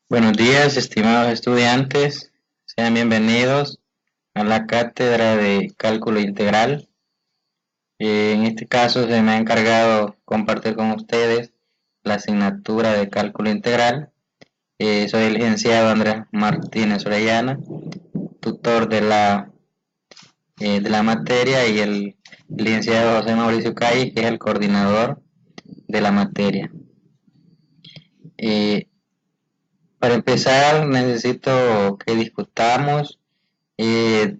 Buenos días, estimados estudiantes. Sean bienvenidos a la cátedra de cálculo integral. En este caso se me ha encargado compartir con ustedes la asignatura de cálculo integral. Soy el licenciado Andrés Martínez Orellana, tutor de la materia, y el licenciado José Mauricio Calle, que es el coordinador de la materia. Eh, para empezar, necesito que discutamos eh,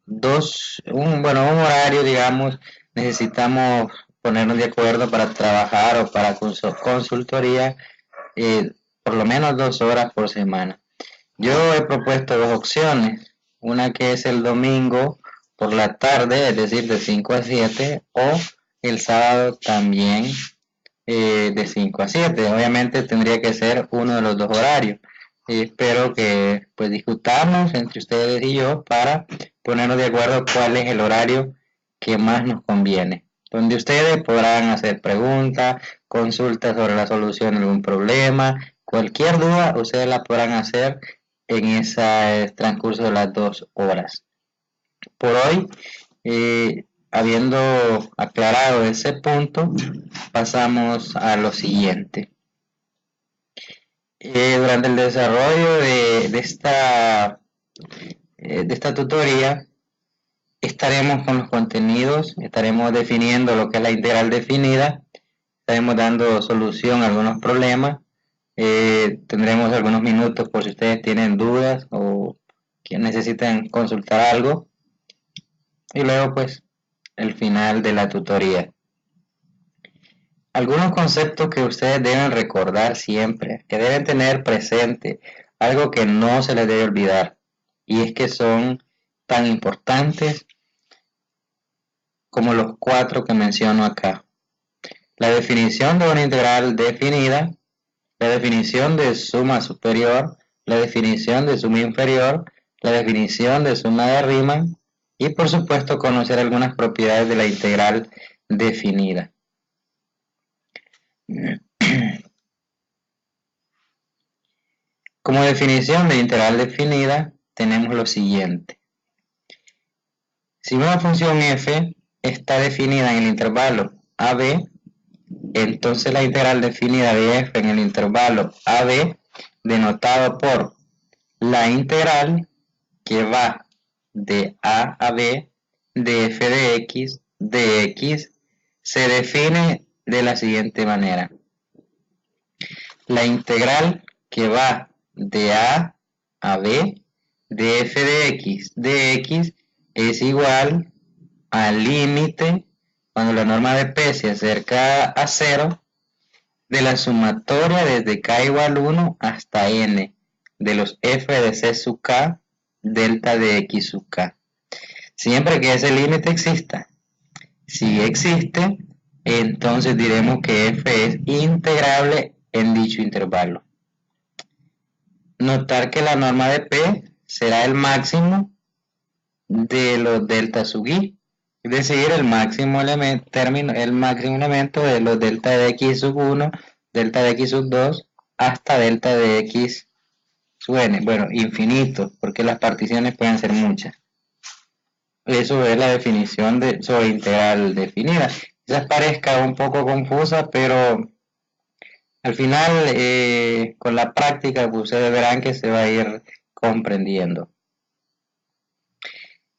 un horario, digamos. Necesitamos ponernos de acuerdo para trabajar o para consultoría, por lo menos 2 horas por semana. Yo he propuesto dos opciones, una que es el domingo por la tarde, es decir, de 5 a 7, o el sábado también, de 5 a 7. Obviamente tendría que ser uno de los dos horarios. Espero que pues discutamos entre ustedes y yo para ponernos de acuerdo cuál es el horario que más nos conviene, donde ustedes podrán hacer preguntas, consultas sobre la solución de algún problema, cualquier duda ustedes la podrán hacer en ese transcurso de las 2 horas. Por hoy, habiendo aclarado ese punto, pasamos a lo siguiente. Durante el desarrollo de esta tutoría, estaremos con los contenidos, estaremos definiendo lo que es la integral definida, estaremos dando solución a algunos problemas, tendremos algunos minutos por si ustedes tienen dudas o que necesitan consultar algo, y luego pues el final de la tutoría. Algunos conceptos que ustedes deben recordar siempre, que deben tener presente, algo que no se les debe olvidar, y es que son tan importantes como los 4 que menciono acá. La definición de una integral definida, la definición de suma superior, la definición de suma inferior, la definición de suma de Riemann, y por supuesto conocer algunas propiedades de la integral definida. Como definición de integral definida tenemos lo siguiente. Si una función f está definida en el intervalo AB, entonces la integral definida de f en el intervalo AB, denotado por la integral que va de A a B de f de x, se define de la siguiente manera. La integral que va de A a B de f de x es igual al límite, cuando la norma de p se acerca a 0, de la sumatoria desde k igual 1 hasta n de los f de c sub k delta de x sub k. Siempre que ese límite exista. Si existe, entonces diremos que f es integrable en dicho intervalo. Notar que la norma de p será el máximo de los delta sub i, es decir, el máximo elemento de los delta de x sub 1, delta de x sub 2, hasta delta de x sub n. Bueno, infinito, porque las particiones pueden ser muchas. Eso es la definición sobre integral definida. Quizás parezca un poco confusa, pero al final, con la práctica, pues ustedes verán que se va a ir comprendiendo.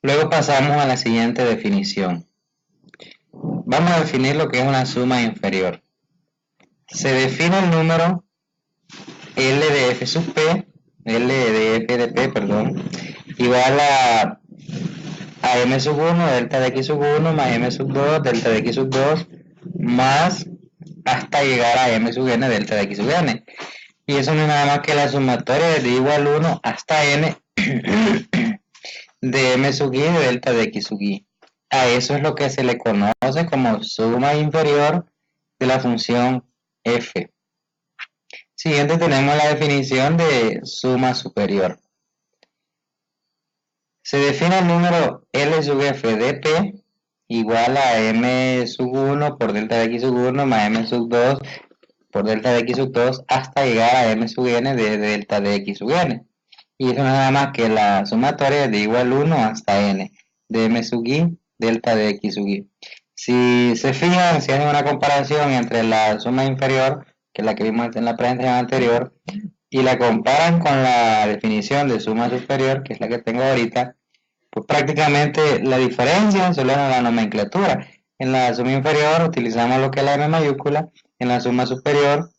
Luego pasamos a la siguiente definición. Vamos a definir lo que es una suma inferior. Se define el número L de f sub p, L de f de p, perdón, igual a m sub 1, delta de x sub 1, más m sub 2, delta de x sub 2, más hasta llegar a m sub n, delta de x sub n. Y eso no es nada más que la sumatoria desde igual 1 hasta n de m sub i de delta de x sub i. A eso es lo que se le conoce como suma inferior de la función f. Siguiente tenemos la definición de suma superior. Se define el número L sub f de p igual a m sub 1 por delta de x sub 1 más m sub 2 por delta de x sub 2 hasta llegar a m sub n de delta de x sub n. Y eso no es nada más que la sumatoria de igual 1 hasta n de m sub i delta de x sub i. Si se fijan, si hacen una comparación entre la suma inferior, que es la que vimos en la presentación anterior, y la comparan con la definición de suma superior, que es la que tengo ahorita, pues prácticamente la diferencia solo es en la nomenclatura. En la suma inferior utilizamos lo que es la m mayúscula, en la suma superior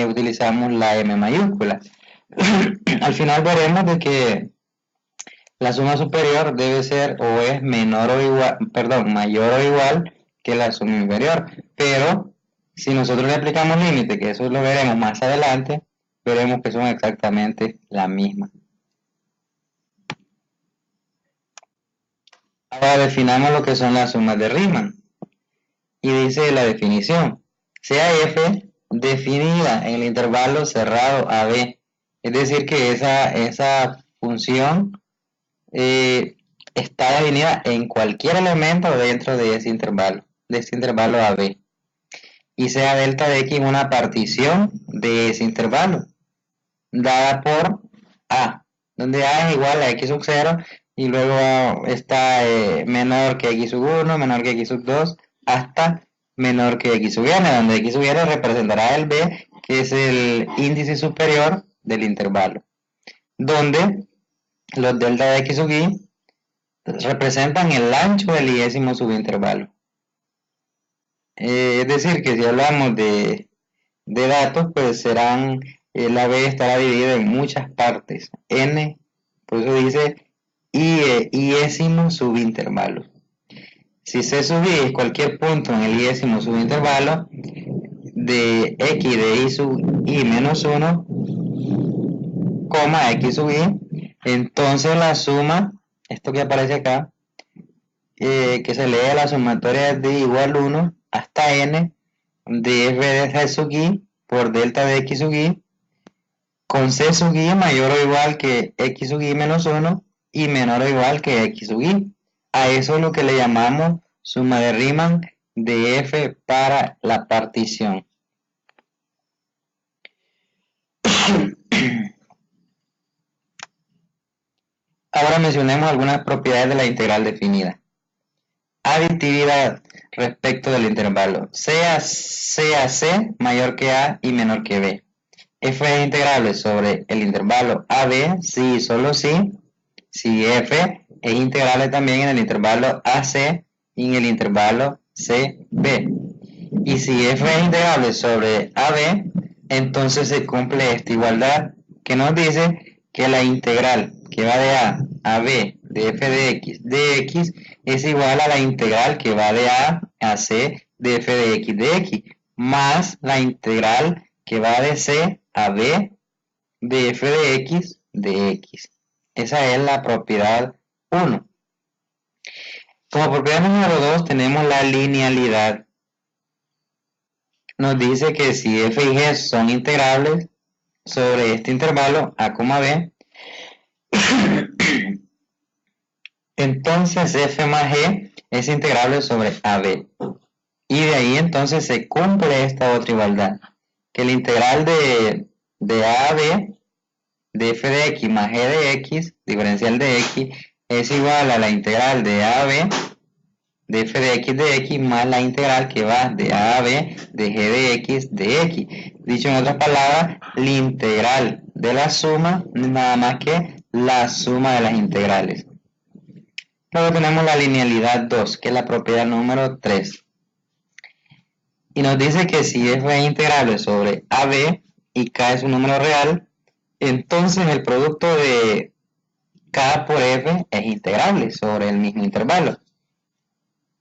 utilizamos la m mayúscula. Al final veremos de que la suma superior debe ser o es menor o igual, perdón, mayor o igual que la suma inferior, pero si nosotros le aplicamos límite, que eso lo veremos más adelante, veremos que son exactamente la misma. Ahora definamos lo que son las sumas de Riemann. Y dice la definición: sea f definida en el intervalo cerrado AB. Es decir, que esa función está definida en cualquier elemento dentro de ese intervalo AB. Y sea delta de x una partición de ese intervalo, dada por A, donde A es igual a x sub 0 y luego está menor que x sub 1, menor que x sub 2, hasta menor que x sub n, donde x sub n representará el b, que es el índice superior del intervalo, donde los delta de x sub i representan el ancho del iésimo subintervalo. Es decir, que si hablamos de datos, pues serán, la b estará dividida en muchas partes, n, por eso dice iésimo subintervalo. Si c sub i es cualquier punto en el iésimo subintervalo de x de i sub i menos 1, x sub i, entonces la suma, esto que aparece acá, que se lee la sumatoria de igual 1 hasta n de f de c sub i por delta de x sub i, con c sub i mayor o igual que x sub i menos 1 y menor o igual que x sub i. A eso es lo que le llamamos suma de Riemann de f para la partición. Ahora mencionemos algunas propiedades de la integral definida. Aditividad respecto del intervalo, sea C mayor que A y menor que B. F es integrable sobre el intervalo AB si y solo si F es integrable también en el intervalo AC y en el intervalo CB. Y si F es integrable sobre AB, entonces se cumple esta igualdad que nos dice que la integral que va de A a B de f de x es igual a la integral que va de A a C de f de x más la integral que va de C a B de f de x. Esa es la propiedad 1. Como propiedad número 2 tenemos la linealidad. Nos dice que si f y g son integrables sobre este intervalo a, b, entonces f más g es integrable sobre AB. Y de ahí entonces se cumple esta otra igualdad, que la integral de A a B de f de x más g de x, diferencial de x, es igual a la integral de A a B de f de x más la integral que va de A a B de g de x. Dicho en otras palabras, la integral de la suma no es nada más que la suma de las integrales. Luego tenemos la linealidad 2, que es la propiedad número 3. Y nos dice que si f es integrable sobre AB y k es un número real, entonces el producto de k por f es integrable sobre el mismo intervalo.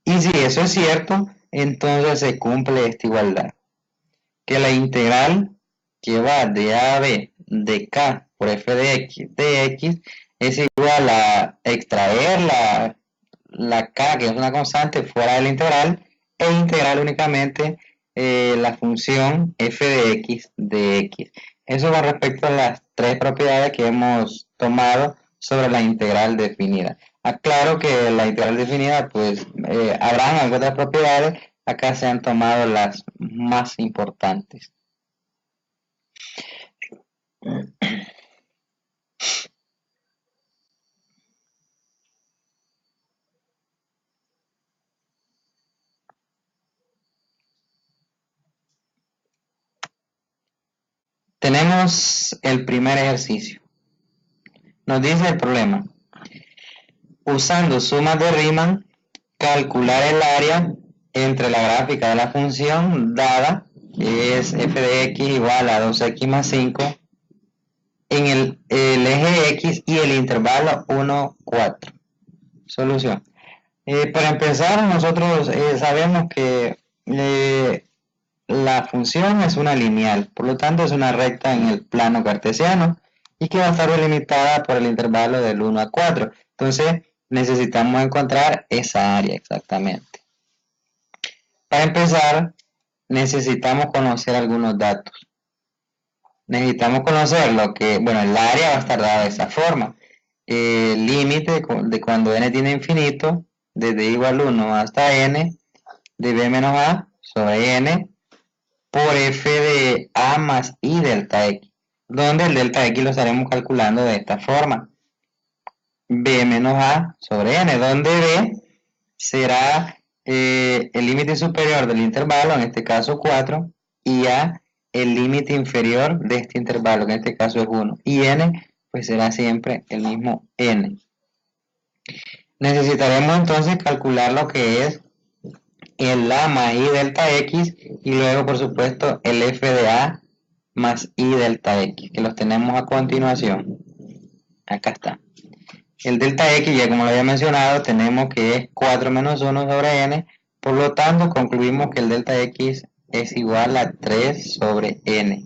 Y si eso es cierto, entonces se cumple esta igualdad, que la integral que va de A a B de k por f de x es igual a extraer la k, que es una constante, fuera de la integral, e integrar únicamente la función f de x. Eso con respecto a las tres propiedades que hemos tomado sobre la integral definida. Aclaro que la integral definida, pues, habrán algunas propiedades, Acá se han tomado las más importantes. Tenemos el primer ejercicio. Nos dice el problema. Usando sumas de Riemann, calcular el área entre la gráfica de la función dada, que es f de x igual a 2x más 5, en el eje x y el intervalo 1, 4. Solución. Para empezar, nosotros sabemos que la función es una lineal, por lo tanto es una recta en el plano cartesiano y que va a estar delimitada por el intervalo del 1 a 4. Entonces necesitamos encontrar esa área exactamente. Para empezar, necesitamos conocer algunos datos. Necesitamos conocer lo que, bueno, el área va a estar dada de esa forma. El límite de cuando n tiene infinito, desde igual 1 hasta n, de b menos a sobre n, por f de a más i delta x, donde el delta x lo estaremos calculando de esta forma. B menos a sobre n, donde b será el límite superior del intervalo, en este caso 4, y a el límite inferior de este intervalo, que en este caso es 1, y n pues será siempre el mismo n. Necesitaremos entonces calcular lo que es el a más i delta x y luego por supuesto el f de a más i delta x, que los tenemos a continuación. Acá está. El delta x, ya como lo había mencionado, tenemos que es 4 menos 1 sobre n, por lo tanto concluimos que el delta x es igual a 3 sobre n.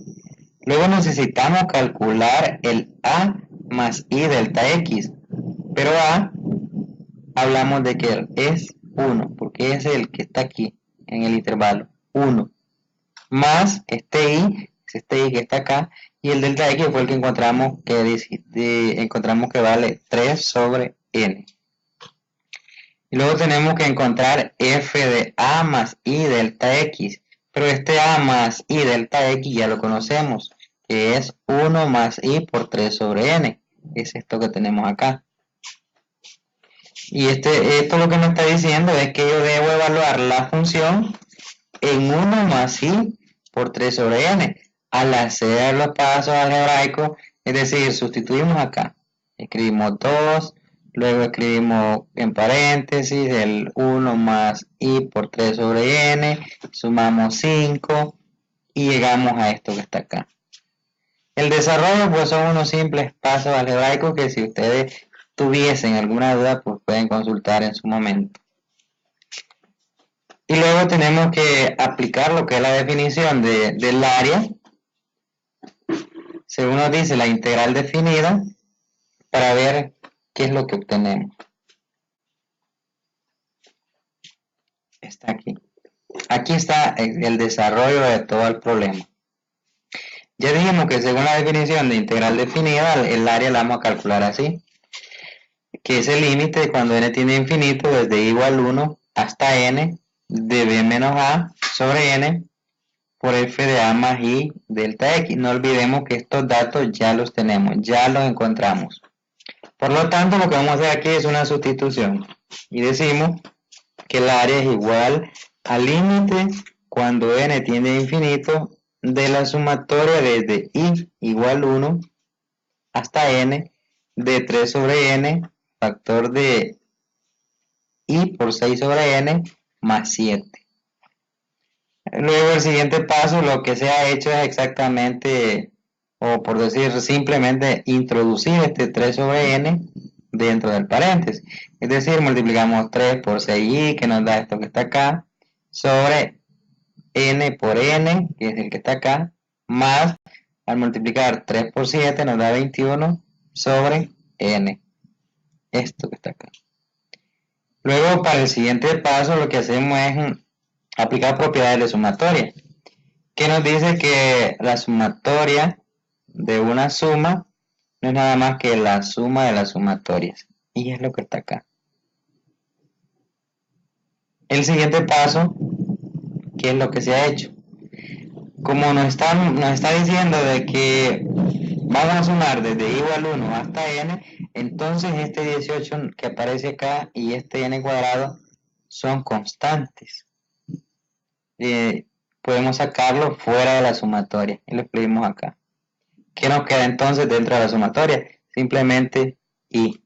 Luego necesitamos calcular el a más i delta x, pero a hablamos de que es 1, porque es el que está aquí en el intervalo, 1, más este i que está acá, y el delta x fue el que encontramos que vale 3 sobre n. Y luego tenemos que encontrar f de a más i delta x, pero este a más i delta x ya lo conocemos, que es 1 más i por 3 sobre n, es esto que tenemos acá. Y esto lo que me está diciendo es que yo debo evaluar la función en 1 más i por 3 sobre n. Al hacer los pasos algebraicos, es decir, sustituimos acá. Escribimos 2, luego escribimos en paréntesis el 1 más i por 3 sobre n, sumamos 5 y llegamos a esto que está acá. El desarrollo pues son unos simples pasos algebraicos que si ustedes tuviesen alguna duda pues pueden consultar en su momento. Y luego tenemos que aplicar lo que es la definición del área, según nos dice la integral definida, para ver qué es lo que obtenemos. Está aquí. Aquí está el desarrollo de todo el problema. Ya dijimos que según la definición de integral definida, el área la vamos a calcular así, que es el límite cuando n tiene infinito desde igual 1 hasta n de b menos a sobre n por f de a más i delta x. No olvidemos que estos datos ya los tenemos, ya los encontramos. Por lo tanto, lo que vamos a hacer aquí es una sustitución. Y decimos que el área es igual al límite cuando n tiende a infinito de la sumatoria desde i igual 1 hasta n de 3 sobre n, factor de i por 6 sobre n más 7. Luego el siguiente paso, lo que se ha hecho es exactamente, o por decir simplemente, introducir este 3 sobre n dentro del paréntesis. Es decir, multiplicamos 3 por 6i, que nos da esto que está acá, sobre n por n, que es el que está acá, más, al multiplicar 3 por 7 nos da 21 sobre n, esto que está acá. Luego, para el siguiente paso, lo que hacemos es aplicar propiedades de sumatoria, que nos dice que la sumatoria de una suma no es nada más que la suma de las sumatorias, y es lo que está acá. El siguiente paso ¿qué es lo que se ha hecho? Como nos está diciendo de que vamos a sumar desde i igual 1 hasta n, entonces este 18 que aparece acá y este n cuadrado son constantes. Podemos sacarlo fuera de la sumatoria y lo escribimos acá. ¿Qué nos queda entonces dentro de la sumatoria? Simplemente i.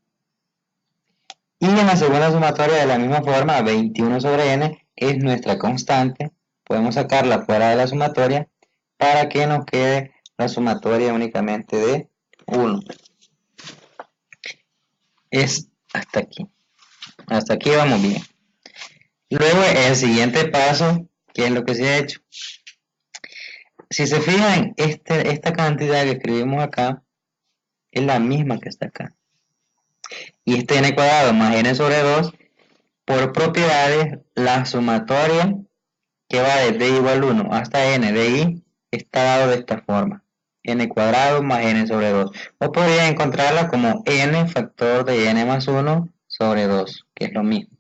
Y en la segunda sumatoria de la misma forma, 21 sobre n es nuestra constante. Podemos sacarla fuera de la sumatoria para que nos quede la sumatoria únicamente de 1. Es hasta aquí. Hasta aquí vamos bien. Luego el siguiente paso, ¿qué es lo que se ha hecho? Si se fijan, esta cantidad que escribimos acá es la misma que está acá. Y este n cuadrado más n sobre 2, por propiedades, la sumatoria que va desde i igual 1 hasta n de i está dado de esta forma. N cuadrado más n sobre 2. O podría encontrarla como n factor de n más 1 sobre 2, que es lo mismo.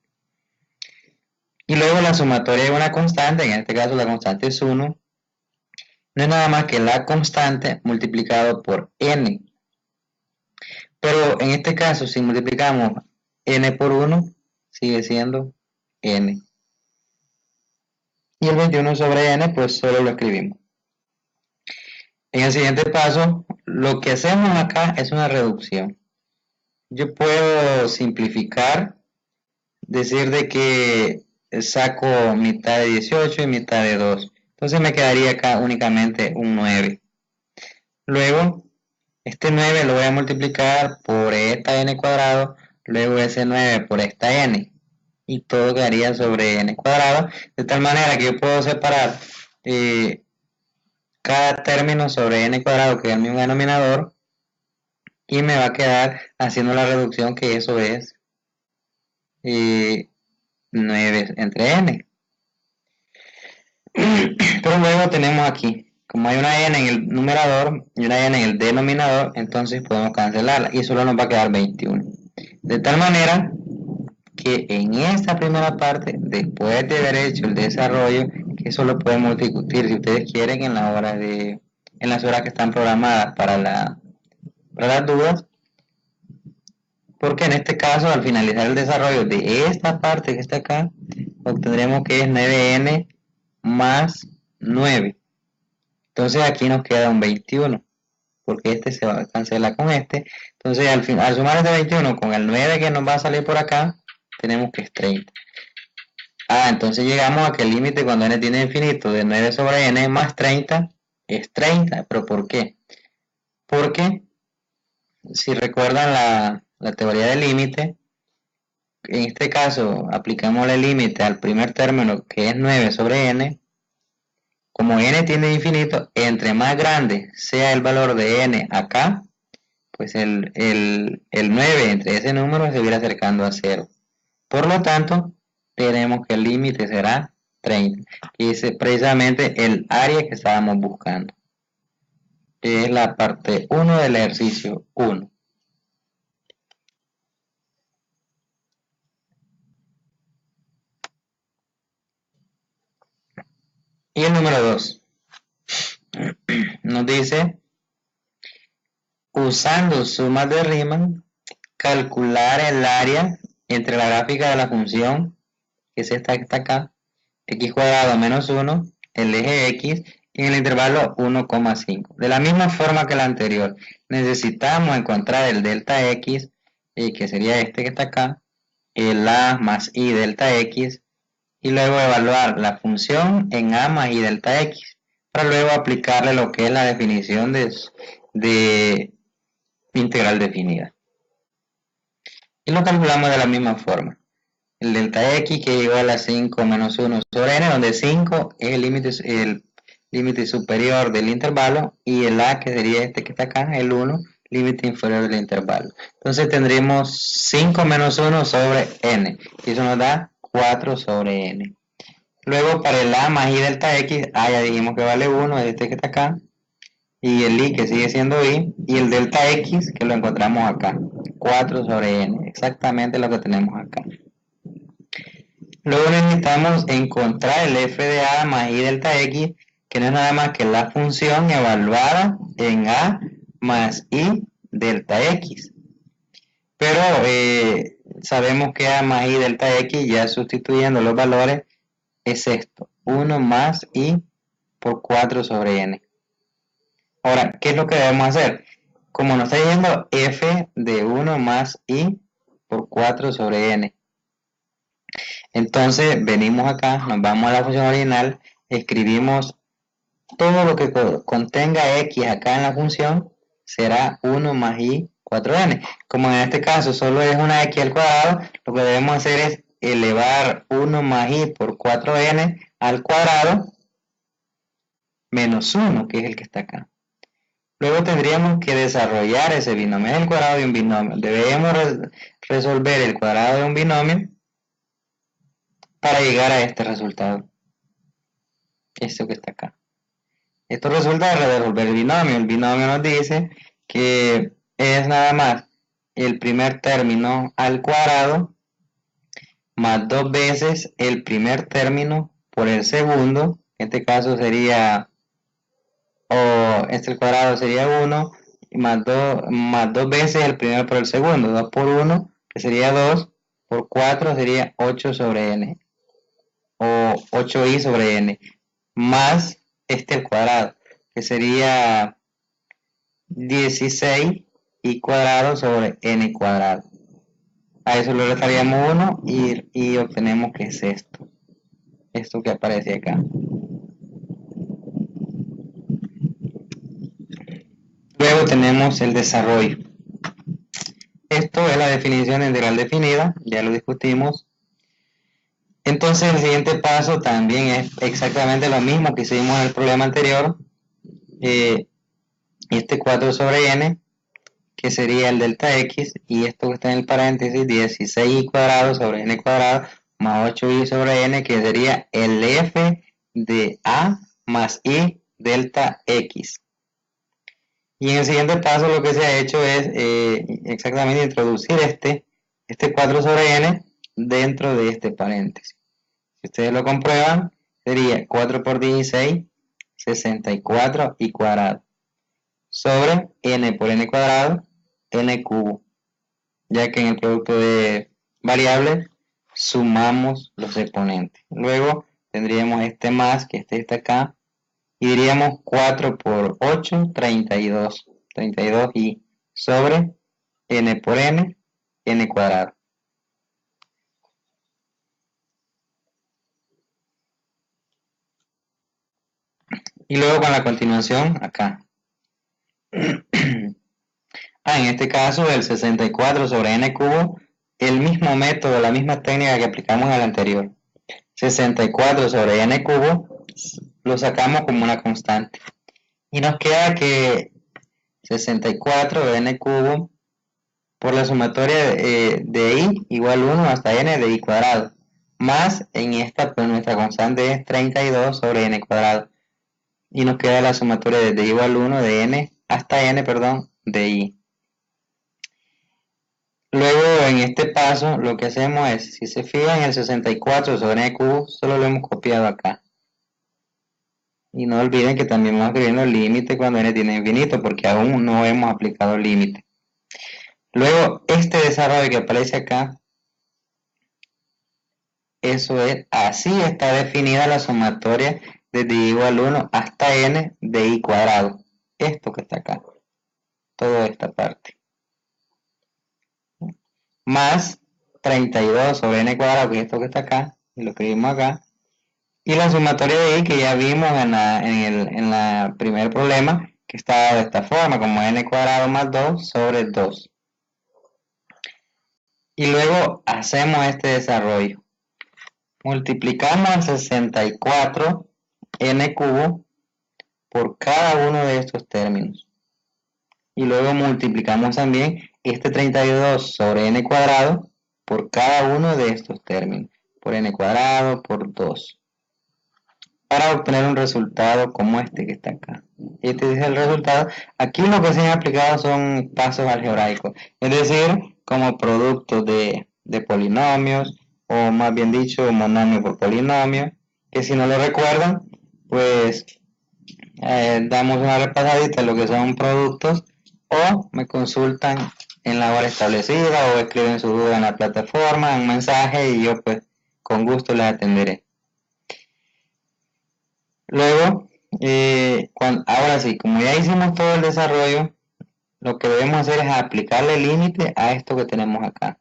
Y luego la sumatoria de una constante, en este caso la constante es 1, no es nada más que la constante multiplicado por n. Pero en este caso, si multiplicamos n por 1, sigue siendo n. Y el 21 sobre n, pues solo lo escribimos. En el siguiente paso, lo que hacemos acá es una reducción. Yo puedo simplificar, decir de que saco mitad de 18 y mitad de 2. Entonces me quedaría acá únicamente un 9. Luego, este 9 lo voy a multiplicar por esta n cuadrado, luego ese 9 por esta n. Y todo quedaría sobre n cuadrado, de tal manera que yo puedo separar cada término sobre n cuadrado, que es el mismo denominador, y me va a quedar haciendo la reducción que eso es 9 entre n. Pero luego tenemos aquí, como hay una n en el numerador y una n en el denominador, entonces podemos cancelarla y solo nos va a quedar 21. De tal manera que en esta primera parte, después de haber hecho el desarrollo, que eso lo podemos discutir si ustedes quieren en las horas que están programadas para las dudas, porque en este caso al finalizar el desarrollo de esta parte que está acá, obtendremos que es 9n más 9. Entonces aquí nos queda un 21, porque este se va a cancelar con este. Entonces al sumar este 21 con el 9 que nos va a salir por acá, tenemos que es 30. Entonces llegamos a que el límite cuando n tiene infinito de 9 sobre n más 30 es 30. ¿Pero por qué? Porque si recuerdan la teoría del límite, en este caso aplicamos el límite al primer término que es 9 sobre n. Como n tiene infinito, entre más grande sea el valor de n acá, pues el 9 entre ese número se irá acercando a 0. Por lo tanto, tenemos que el límite será 30, que es precisamente el área que estábamos buscando, que es la parte 1 del ejercicio 1. Y el número 2 nos dice, usando sumas de Riemann, calcular el área entre la gráfica de la función, que es esta que está acá, x cuadrado menos 1, el eje x, y en el intervalo 1,5. De la misma forma que la anterior, necesitamos encontrar el delta x, que sería este que está acá, el a más i delta x, y luego evaluar la función en a más i delta x, para luego aplicarle lo que es la definición de integral definida. Y lo calculamos de la misma forma. El delta x que es igual a 5 menos 1 sobre n, donde 5 es el límite superior del intervalo, y el a, que sería este que está acá, el 1, límite inferior del intervalo. Entonces tendríamos 5 menos 1 sobre n, y eso nos da 4 sobre n. Luego para el a más i delta x, a ya dijimos que vale 1, es este que está acá, y el i que sigue siendo i, y el delta x que lo encontramos acá, 4 sobre n, exactamente lo que tenemos acá. Luego necesitamos encontrar el f de a más i delta x, que no es nada más que la función evaluada en a más i delta x. Pero sabemos que a más i delta x, ya sustituyendo los valores, es esto, 1 más i por 4 sobre n. Ahora, ¿qué es lo que debemos hacer? Como nos está diciendo f de 1 más i por 4 sobre n. Entonces, venimos acá, nos vamos a la función original, escribimos todo lo que contenga x acá en la función, será 1 más i 4n. Como en este caso solo es una x al cuadrado, lo que debemos hacer es elevar 1 más i por 4n al cuadrado menos 1, que es el que está acá. Luego tendríamos que desarrollar ese binomio, es el cuadrado de un binomio. Debemos resolver el cuadrado de un binomio para llegar a este resultado. Esto que está acá. Esto resulta de resolver el binomio. El binomio nos dice que es nada más el primer término al cuadrado más 2 veces el primer término por el segundo. En este caso sería, el cuadrado sería 1, más 2 veces el primero por el segundo. 2 por 1, que sería 2, por 4 sería 8 sobre n, o 8i sobre n, más al cuadrado, que sería 16 i cuadrado sobre n cuadrado. A eso le restaríamos 1 y obtenemos que es esto que aparece acá. Luego tenemos el desarrollo. Esto es la definición de integral definida, ya lo discutimos. Entonces el siguiente paso también es exactamente lo mismo que hicimos en el problema anterior. Este 4 sobre n, que sería el delta x, y esto que está en el paréntesis, 16i cuadrado sobre n cuadrado, más 8i sobre n, que sería el f de a más i delta x. Y en el siguiente paso lo que se ha hecho es exactamente introducir este 4 sobre n dentro de este paréntesis. Si ustedes lo comprueban, sería 4 por 16, 64 i cuadrado, sobre n por n cuadrado, n cubo, ya que en el producto de variables sumamos los exponentes. Luego tendríamos este más, que este está acá, y diríamos 4 por 8, 32, 32i sobre n por n, n cuadrado. Y luego con la continuación acá. En este caso el 64 sobre n cubo, el mismo método, la misma técnica que aplicamos en el anterior. 64 sobre n cubo lo sacamos como una constante. Y nos queda que 64 de n cubo por la sumatoria de i igual 1 hasta n de i cuadrado. Más en esta, pues nuestra constante es 32 sobre n cuadrado. Y nos queda la sumatoria de i igual 1 de n hasta n, perdón, de i. Luego en este paso lo que hacemos es, si se fijan, el 64 sobre n cubo solo lo hemos copiado acá. Y no olviden que también vamos escribiendo el límite cuando n tiene infinito, porque aún no hemos aplicado el límite. Luego este desarrollo que aparece acá, eso es, así está definida la sumatoria desde i igual 1 hasta n de i cuadrado. Esto que está acá, toda esta parte. Más 32 sobre n cuadrado, que es esto que está acá, y lo escribimos acá. Y la sumatoria de i que ya vimos en el primer problema, que está de esta forma, como n cuadrado más 2 sobre 2. Y luego hacemos este desarrollo. Multiplicamos el 64 n cubo por cada uno de estos términos. Y luego multiplicamos también este 32 sobre n cuadrado por cada uno de estos términos. Por n cuadrado, por 2. Para obtener un resultado como este que está acá. Este es el resultado. Aquí lo que se han aplicado son pasos algebraicos. Es decir, como productos de polinomios, o más bien dicho, monomio por polinomio, que si no lo recuerdan, pues damos una repasadita de lo que son productos o me consultan en la hora establecida o escriben su duda en la plataforma, un mensaje y yo pues con gusto les atenderé. Luego, ahora sí, como ya hicimos todo el desarrollo, lo que debemos hacer es aplicarle límite a esto que tenemos acá.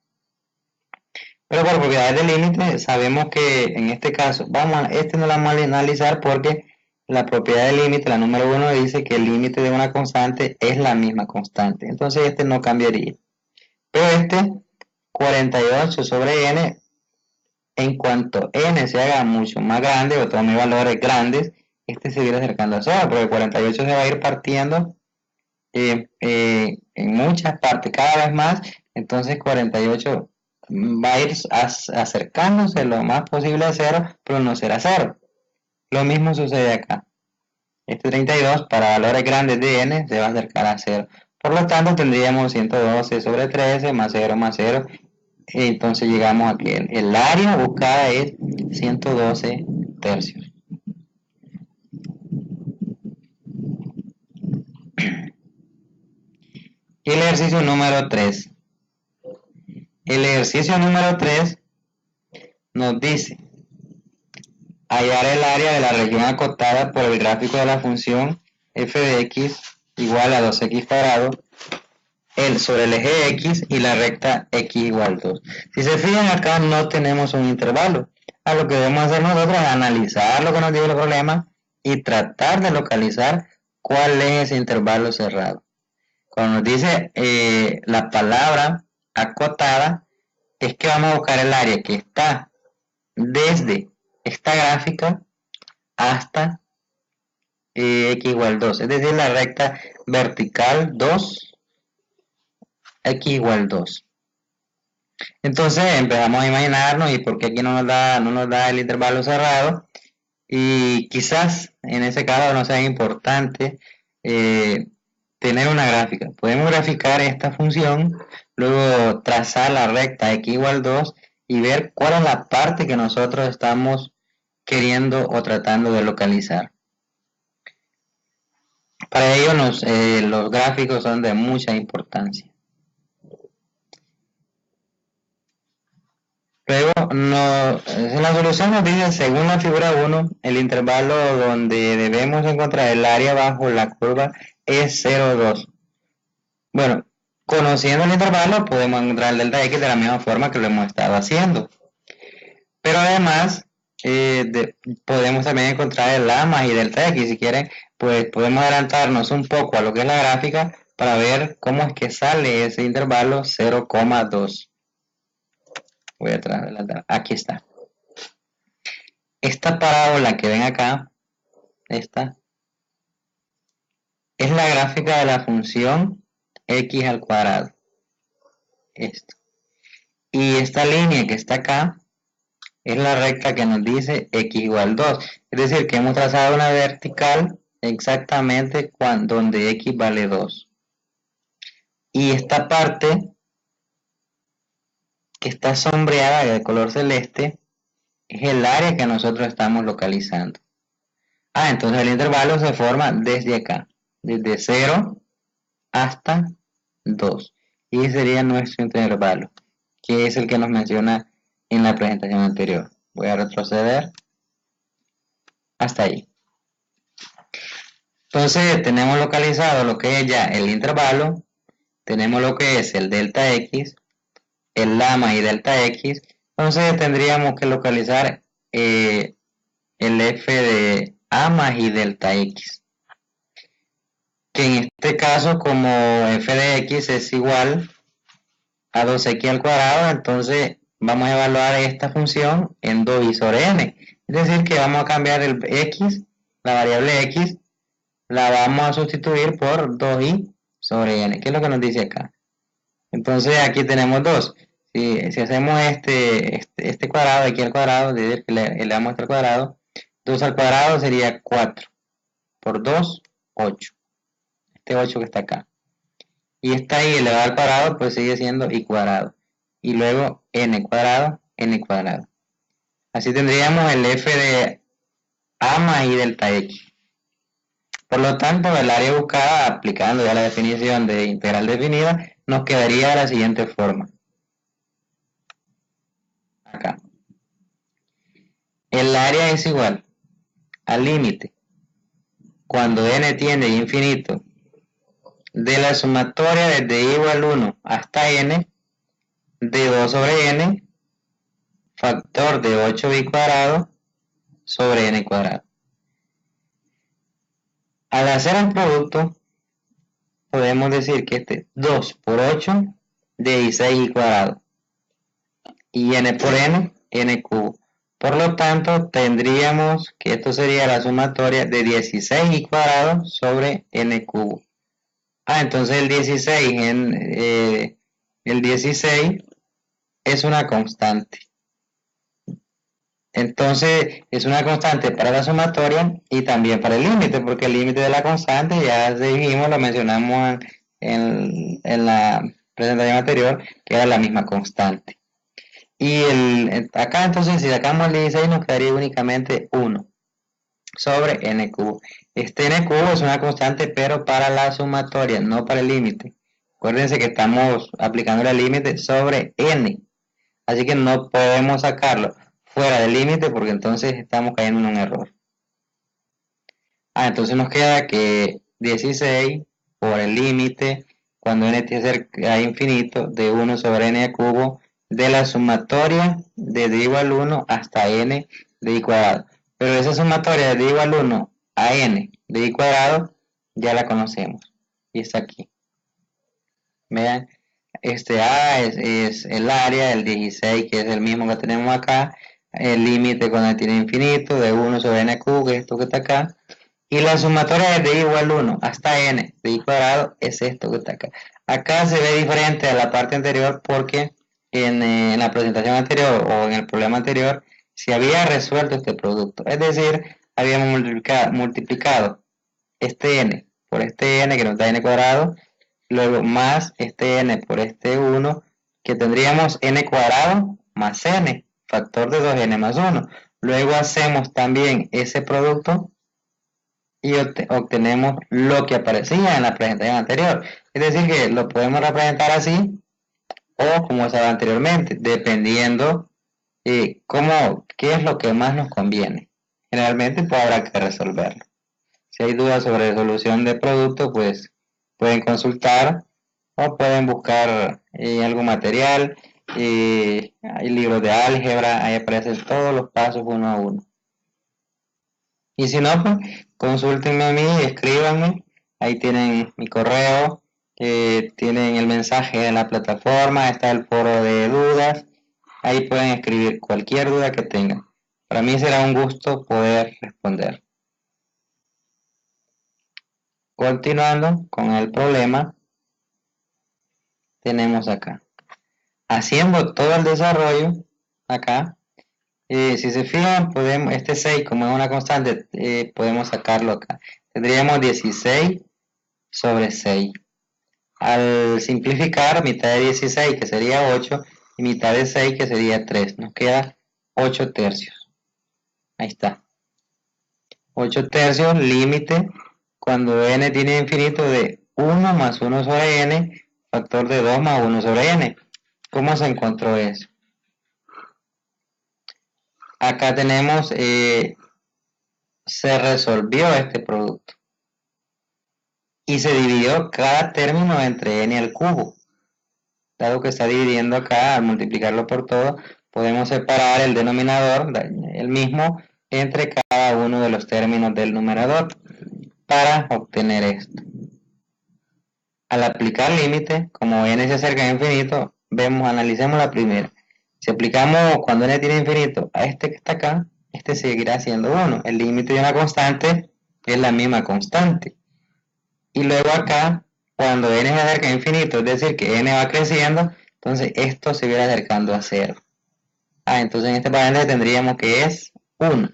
Pero por propiedades de límite sabemos que en este caso, este no lo vamos a analizar porque la propiedad de límite, la número 1, dice que el límite de una constante es la misma constante. Entonces este no cambiaría. Pero este 48 sobre n, en cuanto n se haga mucho más grande o tome valores grandes, este se irá acercando a 0, porque 48 se va a ir partiendo en muchas partes cada vez más. Entonces 48 va a ir acercándose lo más posible a 0, pero no será 0. Lo mismo sucede acá. Este 32 para valores grandes de n se va a acercar a 0. Por lo tanto tendríamos 112 sobre 13 más 0 más 0. Entonces llegamos a que el área buscada es 112 tercios. Y el ejercicio número 3. El ejercicio número 3 nos dice hallar el área de la región acotada por el gráfico de la función f de x igual a 2x cuadrado sobre el eje x y la recta x igual 2. Si se fijan acá no tenemos un intervalo. A lo que debemos hacer nosotros es analizar lo que nos dio el problema y tratar de localizar cuál es ese intervalo cerrado. Cuando nos dice la palabra acotada, es que vamos a buscar el área que está desde esta gráfica hasta x igual 2, es decir, la recta vertical 2, x igual 2. Entonces empezamos a imaginarnos y por qué aquí no nos da el intervalo cerrado, y quizás en ese caso no sea importante tener una gráfica. Podemos graficar esta función, luego trazar la recta x igual 2 y ver cuál es la parte que nosotros estamos queriendo o tratando de localizar. Para ello los gráficos son de mucha importancia. Luego, en la solución nos dice, según la figura 1, el intervalo donde debemos encontrar el área bajo la curva es 0,2. Bueno, conociendo el intervalo podemos encontrar el delta x de la misma forma que lo hemos estado haciendo. Pero además, podemos también encontrar el a más y delta x. Si quieren, pues podemos adelantarnos un poco a lo que es la gráfica para ver cómo es que sale ese intervalo 0,2. Voy a adelantar. Aquí está. Esta parábola que ven acá, esta, es la gráfica de la función x al cuadrado. Esto. Y esta línea que está acá es la recta que nos dice x igual 2. Es decir, que hemos trazado una vertical exactamente donde x vale 2. Y esta parte que está sombreada de color celeste es el área que nosotros estamos localizando. Entonces el intervalo se forma desde acá, desde 0 hasta 2. Y ese sería nuestro intervalo, que es el que nos menciona en la presentación anterior. Voy a retroceder hasta ahí. Entonces tenemos localizado lo que es ya el intervalo, tenemos lo que es el delta x, el lama y delta x. Entonces tendríamos que localizar el f de a más y delta x, que en este caso, como f de x es igual a 2x al cuadrado, entonces vamos a evaluar esta función en 2i sobre n. Es decir, que vamos a cambiar el x, la variable x, la vamos a sustituir por 2i sobre n, que es lo que nos dice acá. Entonces aquí tenemos 2. Si hacemos este cuadrado, aquí al cuadrado, es decir, que le elevamos este al cuadrado, 2 al cuadrado sería 4. Por 2, 8. Este 8 que está acá. Y esta i elevado al cuadrado, pues sigue siendo i cuadrado. Y luego n cuadrado n cuadrado. Así tendríamos el f de a más i delta x. Por lo tanto, el área buscada, aplicando ya la definición de integral definida, nos quedaría de la siguiente forma. Acá. El área es igual al límite, cuando n tiende a infinito, de la sumatoria desde i igual 1 hasta n, de 2 sobre n, factor de 8i cuadrado, sobre n cuadrado. Al hacer el producto, podemos decir que este 2 por 8, de 16i cuadrado. Y n por n cubo. Por lo tanto, tendríamos que esto sería la sumatoria de 16i cuadrado sobre n cubo. Entonces el 16 es una constante. Entonces es una constante para la sumatoria y también para el límite, porque el límite de la constante ya dijimos, lo mencionamos en la presentación anterior, que era la misma constante. Y acá entonces si sacamos el 16 nos quedaría únicamente 1 sobre n cubo. Este n cubo es una constante pero para la sumatoria, no para el límite. Acuérdense que estamos aplicando el límite sobre n, así que no podemos sacarlo fuera del límite porque entonces estamos cayendo en un error. Entonces nos queda que 16 por el límite cuando n tiende cerca a infinito de 1 sobre n cubo de la sumatoria de d igual 1 hasta n de i cuadrado. Pero esa sumatoria de d igual 1 a n de i cuadrado ya la conocemos y está aquí. Vean, este a es el área, el 16 que es el mismo que tenemos acá, el límite cuando tiene infinito de 1 sobre n cubo, que es esto que está acá, y la sumatoria de d igual 1 hasta n de i cuadrado es esto que está acá. Acá se ve diferente a la parte anterior porque en la presentación anterior o en el problema anterior se había resuelto este producto, es decir, habíamos multiplicado este n por este n que nos da n cuadrado, luego más este n por este 1, que tendríamos n cuadrado más n, factor de 2n más 1. Luego hacemos también ese producto y obtenemos lo que aparecía en la presentación anterior. Es decir, que lo podemos representar así o como estaba anteriormente, dependiendo qué es lo que más nos conviene. Generalmente pues habrá que resolverlo. Si hay dudas sobre resolución de producto, pues pueden consultar o pueden buscar algún material, hay libros de álgebra, ahí aparecen todos los pasos uno a uno. Y si no, pues consúltenme a mí, escríbanme, ahí tienen mi correo, tienen el mensaje de la plataforma, está el foro de dudas, ahí pueden escribir cualquier duda que tengan. Para mí será un gusto poder responder. Continuando con el problema, tenemos acá, haciendo todo el desarrollo, acá, si se fijan, este 6 como es una constante, podemos sacarlo acá. Tendríamos 16 sobre 6. Al simplificar, mitad de 16 que sería 8 y mitad de 6 que sería 3. Nos queda 8 tercios. Ahí está. 8 tercios, límite, cuando n tiene infinito de 1 más 1 sobre n, factor de 2 más 1 sobre n. ¿Cómo se encontró eso? Acá tenemos, se resolvió este producto. Y se dividió cada término entre n al cubo. Dado que está dividiendo acá, al multiplicarlo por todo, podemos separar el denominador, el mismo, entre cada uno de los términos del numerador para obtener esto. Al aplicar límite, como n se acerca a infinito, analicemos la primera. Si aplicamos cuando n tiene infinito a este que está acá, este seguirá siendo 1. El límite de una constante es la misma constante. Y luego acá, cuando n se acerca a infinito, es decir, que n va creciendo, entonces esto se viene acercando a 0. Entonces en este paréntesis tendríamos que es 1.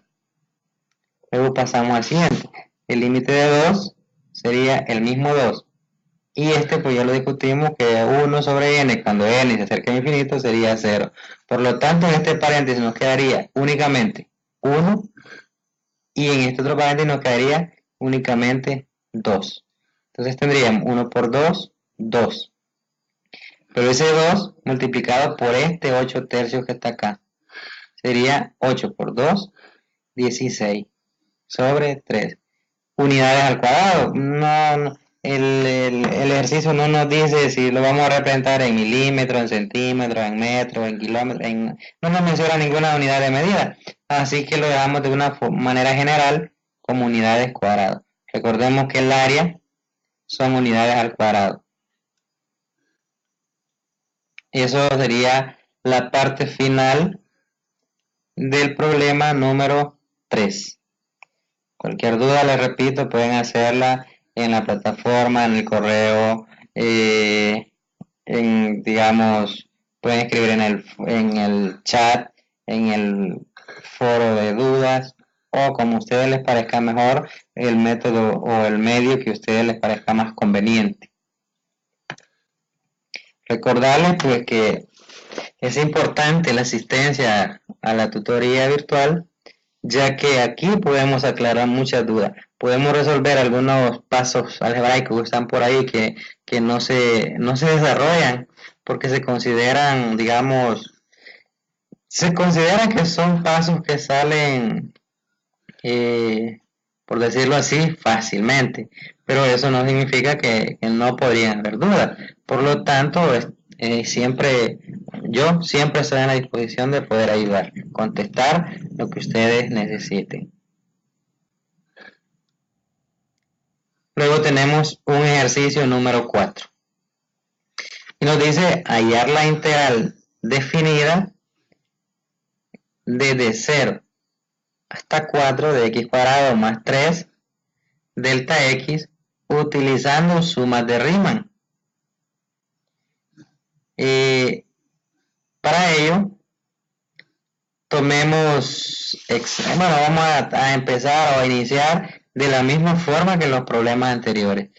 Luego pasamos al siguiente. El límite de 2 sería el mismo 2 Y este pues ya lo discutimos que 1 sobre n cuando n se acerca al infinito sería 0. Por lo tanto en este paréntesis nos quedaría únicamente 1 y en este otro paréntesis nos quedaría únicamente 2. Entonces tendríamos 1 por 2, 2. Pero ese 2 multiplicado por este 8 tercios que está acá sería 8 por 2, 16 sobre 3. Unidades al cuadrado. No, el ejercicio no nos dice si lo vamos a representar en milímetros, en centímetros, en metros, en kilómetros, no nos menciona ninguna unidad de medida, así que lo dejamos de una manera general como unidades cuadradas. Recordemos que el área son unidades al cuadrado. Eso sería la parte final del problema número 3. Cualquier duda, les repito, pueden hacerla en la plataforma, en el correo, digamos, pueden escribir en el chat, en el foro de dudas, o como a ustedes les parezca mejor, el método o el medio que a ustedes les parezca más conveniente. Recordarles pues que es importante la asistencia a la tutoría virtual, ya que aquí podemos aclarar muchas dudas. Podemos resolver algunos pasos algebraicos que están por ahí que no se desarrollan porque se consideran, digamos, se considera que son pasos que salen, por decirlo así, fácilmente, pero eso no significa que no podrían haber dudas. Por lo tanto, yo siempre estoy en la disposición de poder ayudar, contestar lo que ustedes necesiten. Luego tenemos un ejercicio número 4. Y nos dice hallar la integral definida desde 0 hasta 4 de x cuadrado más 3 delta x utilizando sumas de Riemann. Para ello, vamos a empezar o a iniciar de la misma forma que en los problemas anteriores.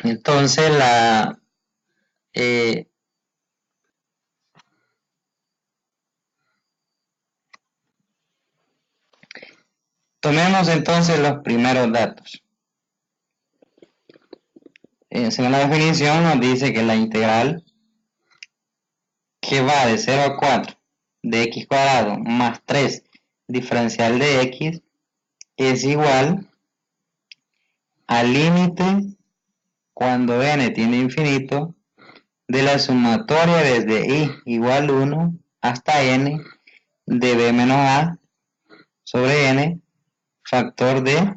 Entonces tomemos entonces los primeros datos. Según la definición nos dice que la integral que va de 0 a 4 de x cuadrado más 3 diferencial de x es igual al límite cuando n tiene infinito de la sumatoria desde i igual 1 hasta n de b menos a sobre n factor de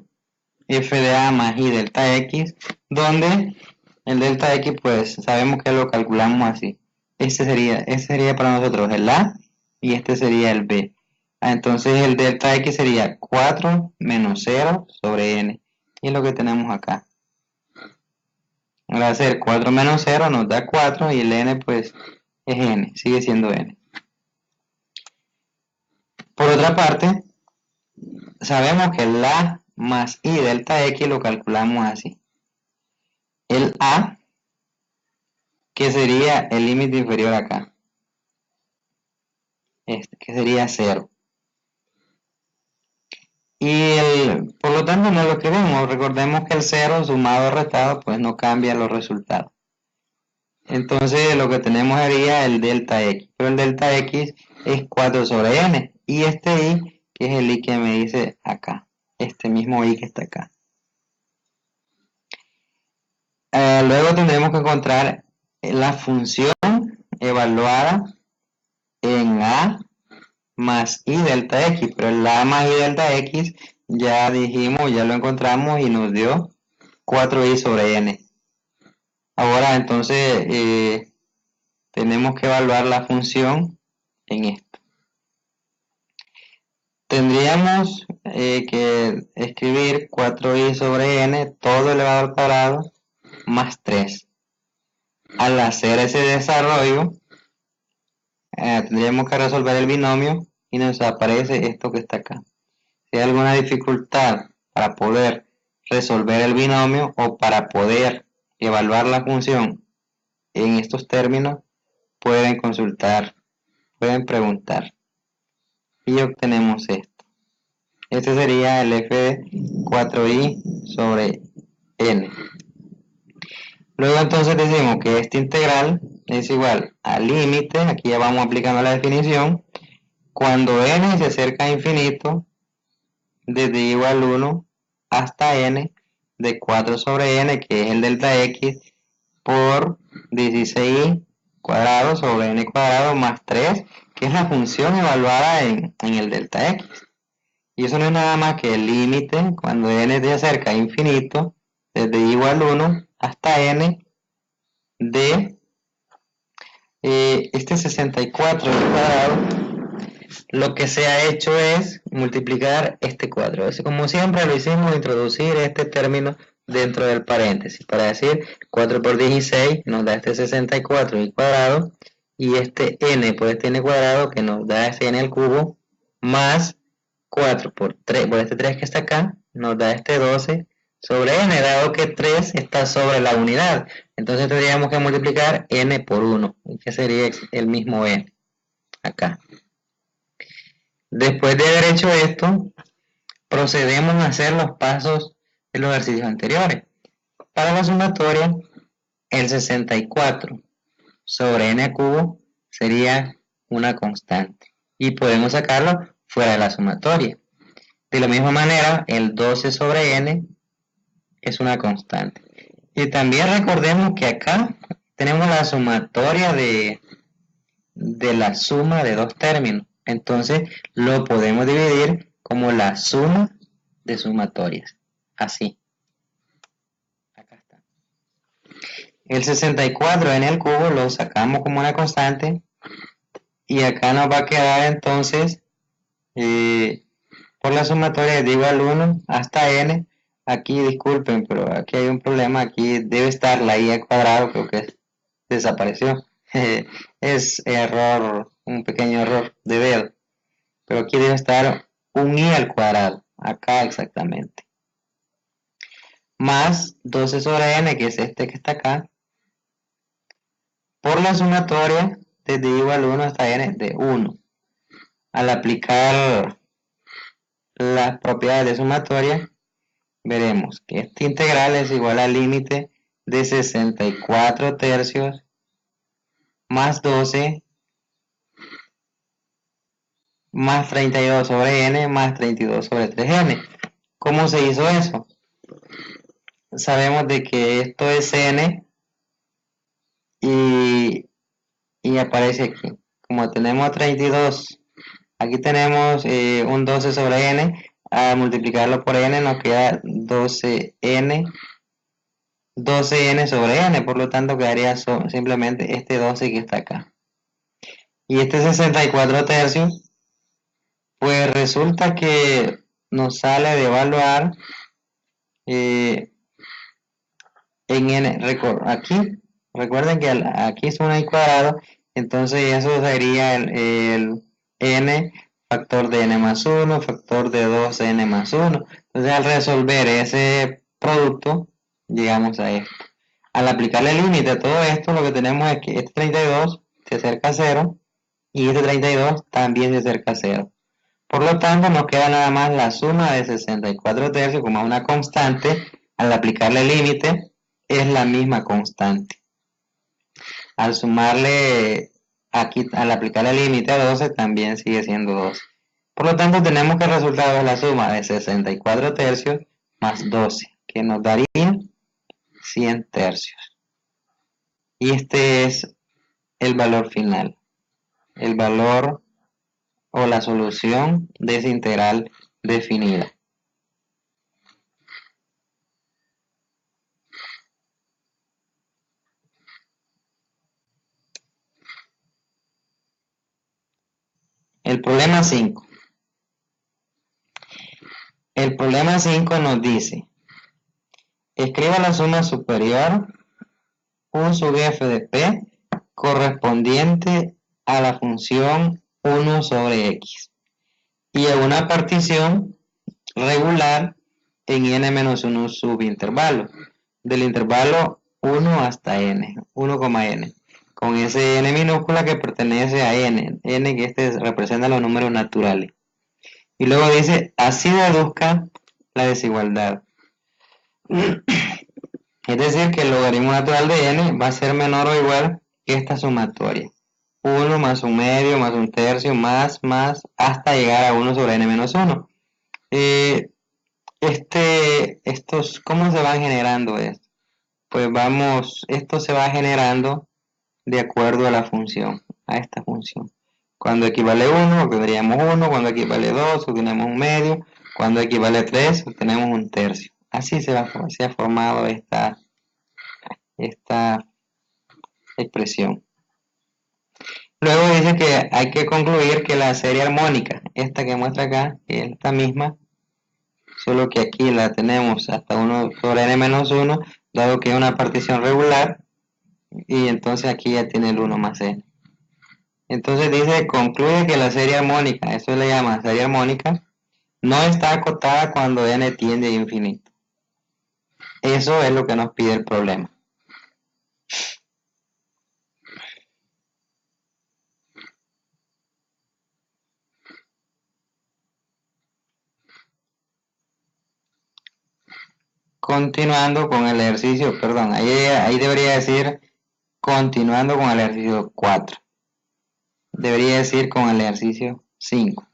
f de a más i delta x, donde el delta x pues sabemos que lo calculamos así. Este sería para nosotros el a y este sería el b. Entonces el delta x sería 4 menos 0 sobre n, y es lo que tenemos acá. Al hacer 4 menos 0 nos da 4 y el n pues es n, sigue siendo n. Por otra parte, sabemos que el a más i delta x lo calculamos así. El a, que sería el límite inferior acá, que sería 0. Por lo tanto no lo escribimos. Recordemos que el 0 sumado o restado pues no cambia los resultados. Entonces lo que tenemos sería el delta x, pero el delta x es 4 sobre n, y este i, que es el i que me dice acá, este mismo i que está acá. Luego tendremos que encontrar la función evaluada en a más i delta x, pero el a más i delta x ya dijimos, ya lo encontramos y nos dio 4i sobre n. Ahora entonces tenemos que evaluar la función en esto. Tendríamos que escribir 4i sobre n todo elevado al cuadrado más 3. Al hacer ese desarrollo, tendríamos que resolver el binomio y nos aparece esto que está acá. Si hay alguna dificultad para poder resolver el binomio o para poder evaluar la función en estos términos, pueden consultar, pueden preguntar y obtenemos esto. Este sería el f de 4i sobre n. Luego entonces decimos que esta integral es igual al límite, aquí ya vamos aplicando la definición, cuando n se acerca a infinito, desde igual 1 hasta n de 4 sobre n, que es el delta x, por 16 cuadrado sobre n cuadrado más 3, que es la función evaluada en el delta x. Y eso no es nada más que el límite cuando n se acerca a infinito, desde igual 1 hasta n de este 64 al cuadrado. Lo que se ha hecho es multiplicar este 4. Es como siempre lo hicimos, introducir este término dentro del paréntesis, para decir 4 por 16 nos da este 64 al cuadrado, y este n por este n cuadrado que nos da este n al cubo, más 4 por 3, por este 3 que está acá, nos da este 12 sobre n, dado que 3 está sobre la unidad. Entonces tendríamos que multiplicar n por 1, que sería el mismo n, acá. Después de haber hecho esto, procedemos a hacer los pasos de los ejercicios anteriores. Para la sumatoria, el 64 sobre n al cubo sería una constante y podemos sacarlo fuera de la sumatoria. De la misma manera, el 12 sobre n es una constante. Y también recordemos que acá tenemos la sumatoria de la suma de dos términos. Entonces lo podemos dividir como la suma de sumatorias. Así. Acá está. El 64 en el cubo lo sacamos como una constante. Y acá nos va a quedar entonces por la sumatoria de igual 1 hasta n. Aquí disculpen, pero aquí hay un problema. Aquí debe estar la i al cuadrado, creo que desapareció. Es error, un pequeño error de dedo. Pero aquí debe estar un i al cuadrado. Acá exactamente. Más 12 sobre n, que es este que está acá. Por la sumatoria desde igual 1 hasta n de 1. Al aplicar las propiedades de sumatoria, veremos que esta integral es igual al límite de 64 tercios más 12 más 32 sobre n más 32 sobre 3n. ¿Cómo se hizo eso? Sabemos de que esto es n y aparece aquí. Como tenemos 32, aquí tenemos un 12 sobre n, a multiplicarlo por n nos queda 12n sobre n, por lo tanto quedaría simplemente este 12 que está acá. Y este 64 tercios, pues resulta que nos sale de evaluar en n, aquí, recuerden que aquí es una i cuadrado, entonces eso sería el n factor de n más 1, factor de 2n más 1. Entonces al resolver ese producto, llegamos a esto. Al aplicarle el límite a todo esto, lo que tenemos es que este 32 se acerca a 0 y este 32 también se acerca a 0. Por lo tanto, nos queda nada más la suma de 64 tercios como una constante. Al aplicarle el límite, es la misma constante. Al sumarle aquí, al aplicarle el límite a 12, también sigue siendo 12. Por lo tanto, tenemos que el resultado es la suma de 64 tercios más 12, que nos daría 100 tercios. Y este es el valor final. El valor o la solución de esa integral definida. El problema 5. El problema 5 nos dice, escriba la suma superior 1 sub f de p correspondiente a la función 1 sobre x y a una partición regular en n-1 subintervalo, del intervalo 1 hasta n, 1,n, con ese n minúscula que pertenece a n que representa los números naturales. Y luego dice, así deduzca la desigualdad. Es decir, que el logaritmo natural de n va a ser menor o igual que esta sumatoria. 1 más un medio, más un tercio, más, hasta llegar a 1 sobre n-1. ¿Cómo se van generando esto? Pues esto se va generando de acuerdo a la función, a esta función. Cuando equivale 1, obtendríamos 1, cuando equivale 2, obtenemos un medio, cuando equivale 3, obtenemos un tercio. Así se ha formado esta expresión. Luego dice que hay que concluir que la serie armónica, esta que muestra acá, es esta misma, solo que aquí la tenemos hasta 1 sobre n-1, dado que es una partición regular, y entonces aquí ya tiene el 1 más n. Entonces dice, concluye que la serie armónica, eso le llama serie armónica, no está acotada cuando n tiende a infinito. Eso es lo que nos pide el problema. Continuando con el ejercicio, perdón, ahí debería decir continuando con el ejercicio 4. Debería decir con el ejercicio 5.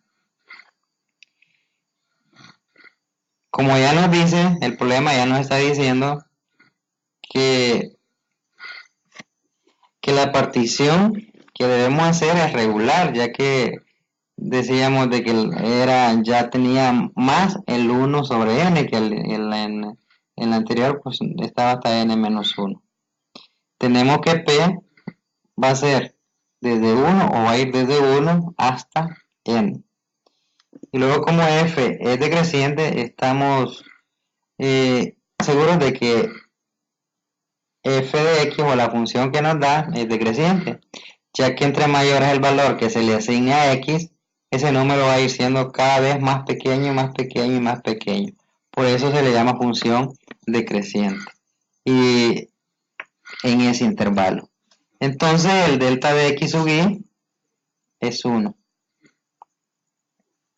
Como ya nos dice, el problema ya nos está diciendo que la partición que debemos hacer es regular, ya que decíamos de que ya tenía más el 1 sobre n, que en la anterior pues estaba hasta n-1. Tenemos que p va a ser desde 1 o va a ir desde 1 hasta n. Y luego como f es decreciente, estamos seguros de que f de x o la función que nos da es decreciente, ya que entre mayor es el valor que se le asigne a x, ese número va a ir siendo cada vez más pequeño, más pequeño y más pequeño. Por eso se le llama función decreciente. Y en ese intervalo. Entonces el delta de x sub y es 1.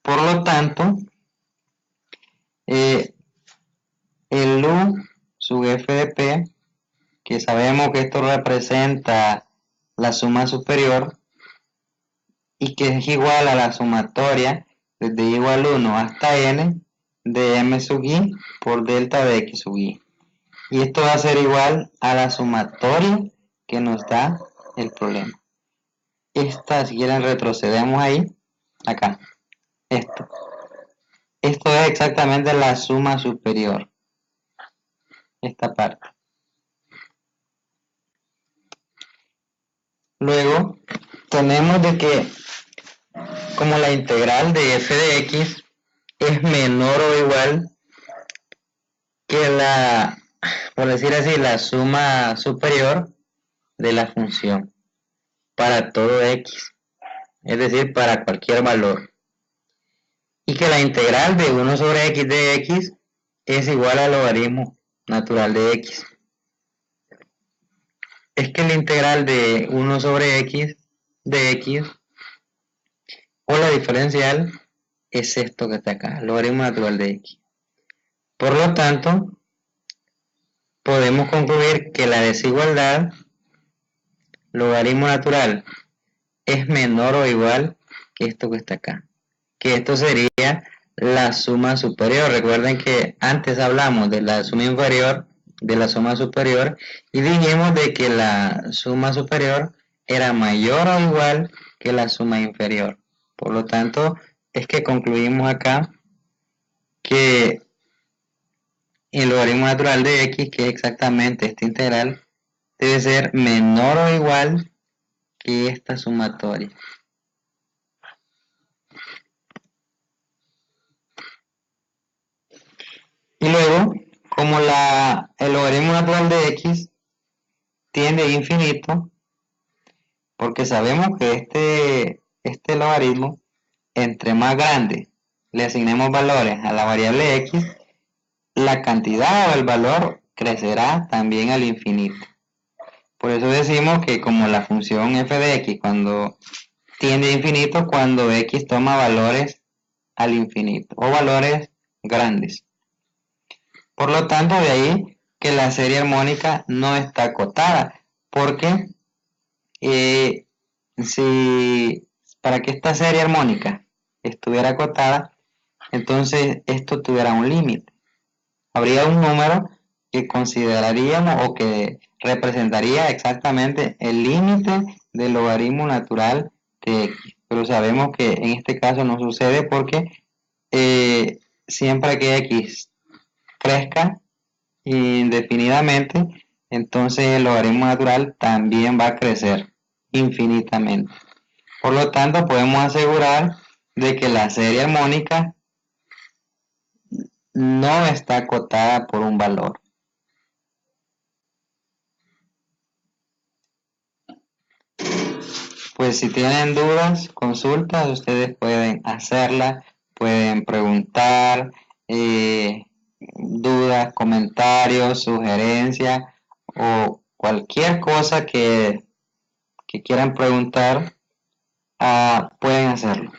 Por lo tanto, el u sub f de p, que sabemos que esto representa la suma superior y que es igual a la sumatoria desde igual 1 hasta n de m sub i por delta de x sub i. Y esto va a ser igual a la sumatoria que nos da el problema. Si quieren retrocedemos ahí, acá. Esto es exactamente la suma superior. Esta parte. Luego tenemos de que como la integral de f de x es menor o igual que por decir así, la suma superior de la función para todo x, es decir, para cualquier valor. Y que la integral de 1 sobre x de x es igual al logaritmo natural de x. Es que la integral de 1 sobre x de x o la diferencial es esto que está acá, logaritmo natural de x. Por lo tanto, podemos concluir que la desigualdad logaritmo natural es menor o igual que esto que está acá. Que esto sería la suma superior. Recuerden que antes hablamos de la suma inferior, de la suma superior, y dijimos de que la suma superior era mayor o igual que la suma inferior. Por lo tanto, es que concluimos acá que el logaritmo natural de x, que es exactamente esta integral, debe ser menor o igual que esta sumatoria. Y luego, como el logaritmo natural de x tiende a infinito, porque sabemos que este logaritmo, entre más grande le asignemos valores a la variable x, la cantidad o el valor crecerá también al infinito. Por eso decimos que como la función f de x cuando tiende a infinito, cuando x toma valores al infinito o valores grandes. Por lo tanto, de ahí que la serie armónica no está acotada, porque si para que esta serie armónica estuviera acotada, entonces esto tuviera un límite. Habría un número que consideraríamos o que representaría exactamente el límite del logaritmo natural de x. Pero sabemos que en este caso no sucede porque siempre que x crezca indefinidamente, entonces el logaritmo natural también va a crecer infinitamente. Por lo tanto, podemos asegurar de que la serie armónica no está acotada por un valor. Pues si tienen dudas, consultas, ustedes pueden hacerlas, pueden preguntar, dudas, comentarios, sugerencias o cualquier cosa que quieran preguntar, pueden hacerlo.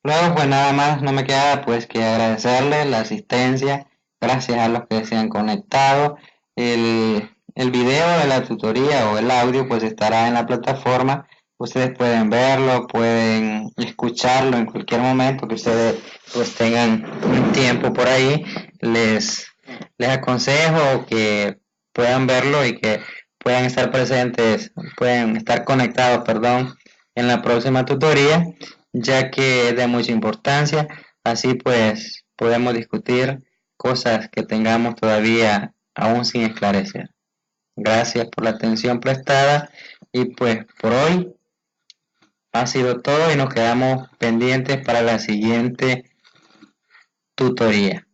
Luego, pues nada más, no me queda pues que agradecerles la asistencia, gracias a los que se han conectado. El video de la tutoría o el audio pues estará en la plataforma. Ustedes pueden verlo, pueden escucharlo en cualquier momento que ustedes pues tengan un tiempo por ahí. Les aconsejo que puedan verlo y que puedan estar presentes, pueden estar conectados, perdón, en la próxima tutoría, ya que es de mucha importancia. Así pues podemos discutir cosas que tengamos todavía aún sin esclarecer. Gracias por la atención prestada y pues por hoy ha sido todo y nos quedamos pendientes para la siguiente tutoría.